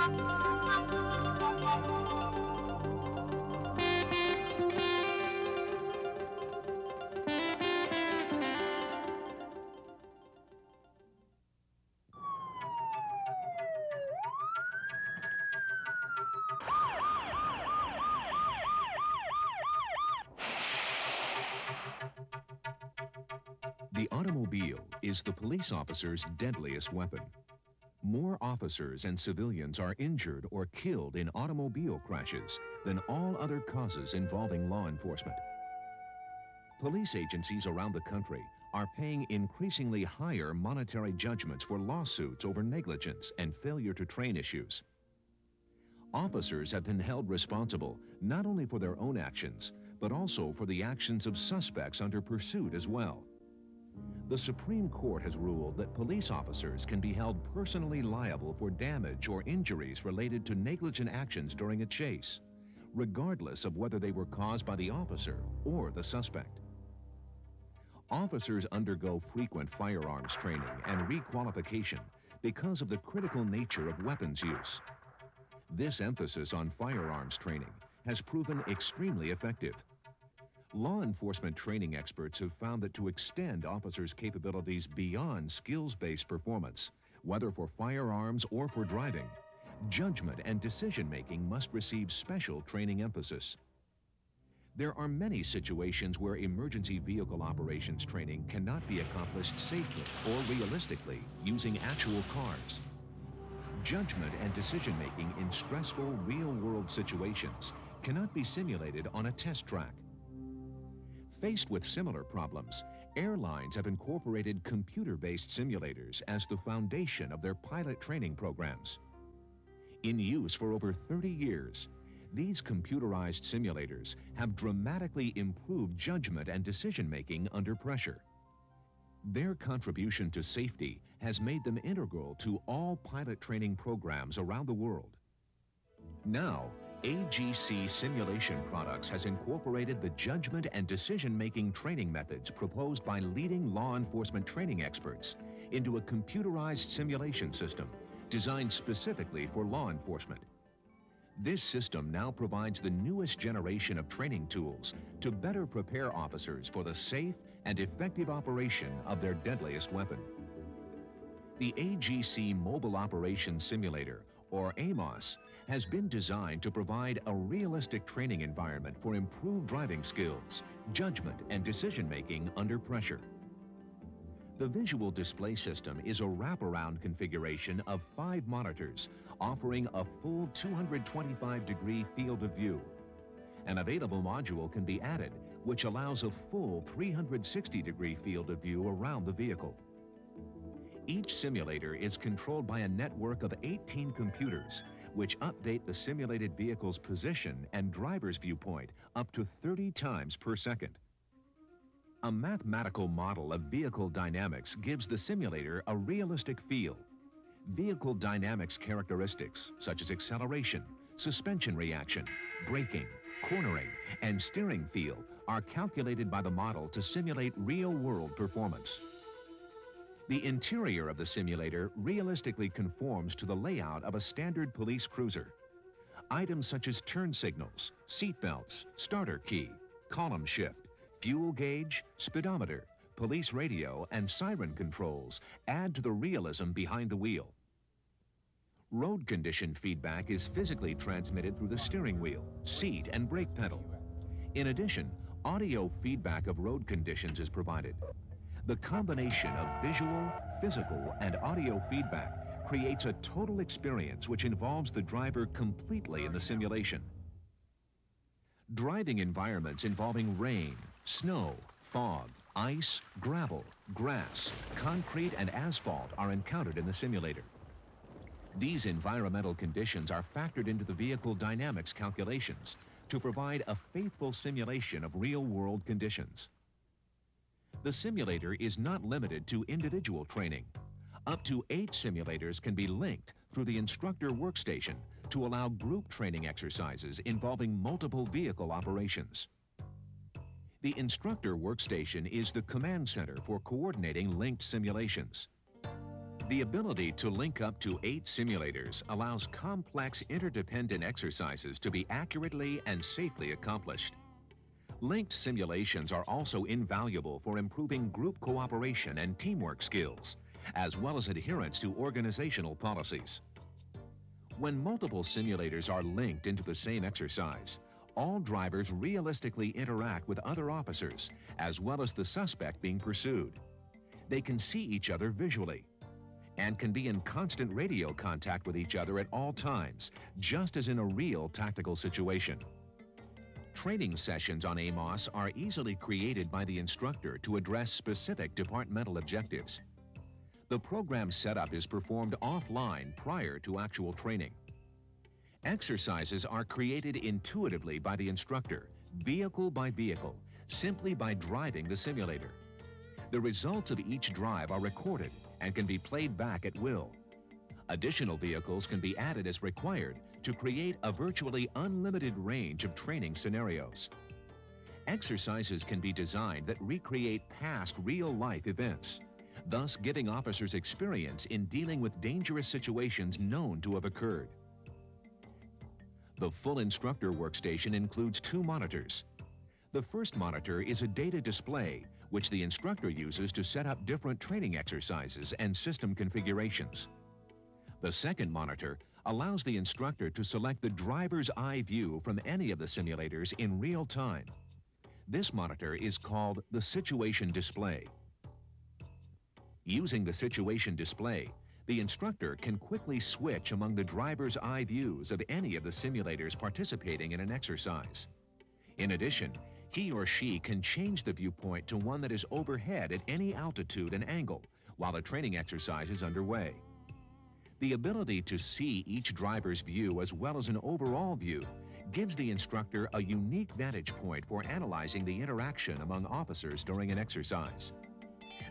The automobile is the police officer's deadliest weapon. More officers and civilians are injured or killed in automobile crashes than all other causes involving law enforcement. Police agencies around the country are paying increasingly higher monetary judgments for lawsuits over negligence and failure to train issues. Officers have been held responsible not only for their own actions, but also for the actions of suspects under pursuit as well. The Supreme Court has ruled that police officers can be held personally liable for damage or injuries related to negligent actions during a chase, regardless of whether they were caused by the officer or the suspect. Officers undergo frequent firearms training and requalification because of the critical nature of weapons use. This emphasis on firearms training has proven extremely effective. Law enforcement training experts have found that to extend officers' capabilities beyond skills-based performance, whether for firearms or for driving, judgment and decision-making must receive special training emphasis. There are many situations where emergency vehicle operations training cannot be accomplished safely or realistically using actual cars. Judgment and decision-making in stressful, real-world situations cannot be simulated on a test track. Faced with similar problems, airlines have incorporated computer-based simulators as the foundation of their pilot training programs. In use for over 30 years, these computerized simulators have dramatically improved judgment and decision-making under pressure. Their contribution to safety has made them integral to all pilot training programs around the world. Now, AGC Simulation Products has incorporated the judgment and decision-making training methods proposed by leading law enforcement training experts into a computerized simulation system designed specifically for law enforcement. This system now provides the newest generation of training tools to better prepare officers for the safe and effective operation of their deadliest weapon. The AGC Mobile Operations Simulator, or AMOS, has been designed to provide a realistic training environment for improved driving skills, judgment, and decision-making under pressure. The visual display system is a wraparound configuration of 5 monitors offering a full 225-degree field of view. An available module can be added, which allows a full 360-degree field of view around the vehicle. Each simulator is controlled by a network of 18 computers, which update the simulated vehicle's position and driver's viewpoint up to 30 times per second. A mathematical model of vehicle dynamics gives the simulator a realistic feel. Vehicle dynamics characteristics, such as acceleration, suspension reaction, braking, cornering, and steering feel, are calculated by the model to simulate real-world performance. The interior of the simulator realistically conforms to the layout of a standard police cruiser. Items such as turn signals, seat belts, starter key, column shift, fuel gauge, speedometer, police radio, and siren controls add to the realism behind the wheel. Road condition feedback is physically transmitted through the steering wheel, seat, and brake pedal. In addition, audio feedback of road conditions is provided. The combination of visual, physical, and audio feedback creates a total experience which involves the driver completely in the simulation. Driving environments involving rain, snow, fog, ice, gravel, grass, concrete, and asphalt are encountered in the simulator. These environmental conditions are factored into the vehicle dynamics calculations to provide a faithful simulation of real-world conditions. The simulator is not limited to individual training. Up to 8 simulators can be linked through the instructor workstation to allow group training exercises involving multiple vehicle operations. The instructor workstation is the command center for coordinating linked simulations. The ability to link up to 8 simulators allows complex interdependent exercises to be accurately and safely accomplished. Linked simulations are also invaluable for improving group cooperation and teamwork skills, as well as adherence to organizational policies. When multiple simulators are linked into the same exercise, all drivers realistically interact with other officers, as well as the suspect being pursued. They can see each other visually and can be in constant radio contact with each other at all times, just as in a real tactical situation. Training sessions on AMOS are easily created by the instructor to address specific departmental objectives. The program setup is performed offline prior to actual training. Exercises are created intuitively by the instructor, vehicle by vehicle, simply by driving the simulator. The results of each drive are recorded and can be played back at will. Additional vehicles can be added as required to create a virtually unlimited range of training scenarios. Exercises can be designed that recreate past real-life events, thus giving officers experience in dealing with dangerous situations known to have occurred. The full instructor workstation includes 2 monitors. The first monitor is a data display, which the instructor uses to set up different training exercises and system configurations. The second monitor allows the instructor to select the driver's eye view from any of the simulators in real time. This monitor is called the situation display. Using the situation display, the instructor can quickly switch among the driver's eye views of any of the simulators participating in an exercise. In addition, he or she can change the viewpoint to one that is overhead at any altitude and angle while the training exercise is underway. The ability to see each driver's view as well as an overall view gives the instructor a unique vantage point for analyzing the interaction among officers during an exercise.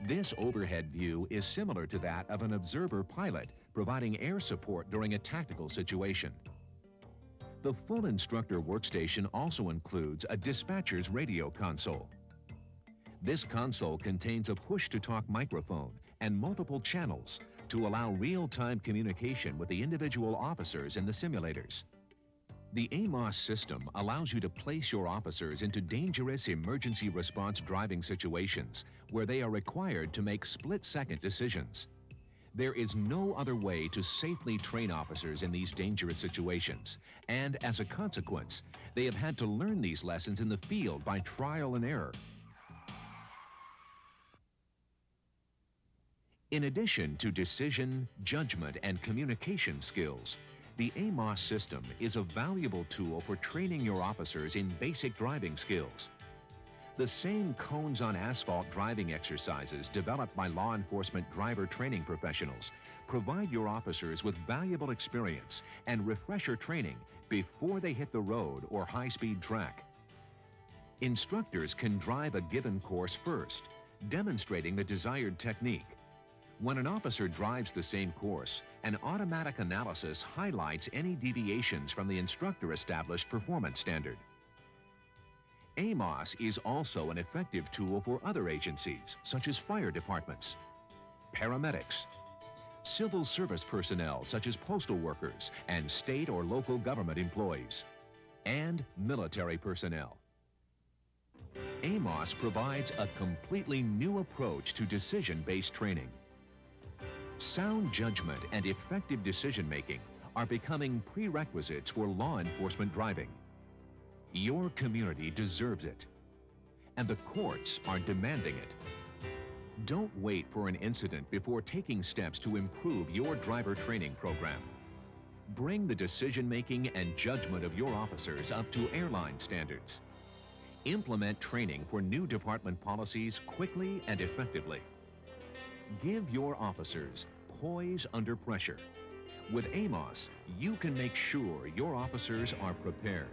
This overhead view is similar to that of an observer pilot providing air support during a tactical situation. The full instructor workstation also includes a dispatcher's radio console. This console contains a push-to-talk microphone and multiple channels to allow real-time communication with the individual officers in the simulators. The AMOS system allows you to place your officers into dangerous emergency response driving situations where they are required to make split-second decisions. There is no other way to safely train officers in these dangerous situations, and as a consequence, they have had to learn these lessons in the field by trial and error. In addition to decision, judgment, and communication skills, the AMOS system is a valuable tool for training your officers in basic driving skills. The same cones on asphalt driving exercises developed by law enforcement driver training professionals provide your officers with valuable experience and refresher training before they hit the road or high-speed track. Instructors can drive a given course first, demonstrating the desired technique. When an officer drives the same course, an automatic analysis highlights any deviations from the instructor-established performance standard. AMOS is also an effective tool for other agencies, such as fire departments, paramedics, civil service personnel, such as postal workers and state or local government employees, and military personnel. AMOS provides a completely new approach to decision-based training. Sound judgment and effective decision-making are becoming prerequisites for law enforcement driving. Your community deserves it, and the courts are demanding it. Don't wait for an incident before taking steps to improve your driver training program. Bring the decision-making and judgment of your officers up to airline standards. Implement training for new department policies quickly and effectively. Give your officers poise under pressure. With AMOS, you can make sure your officers are prepared.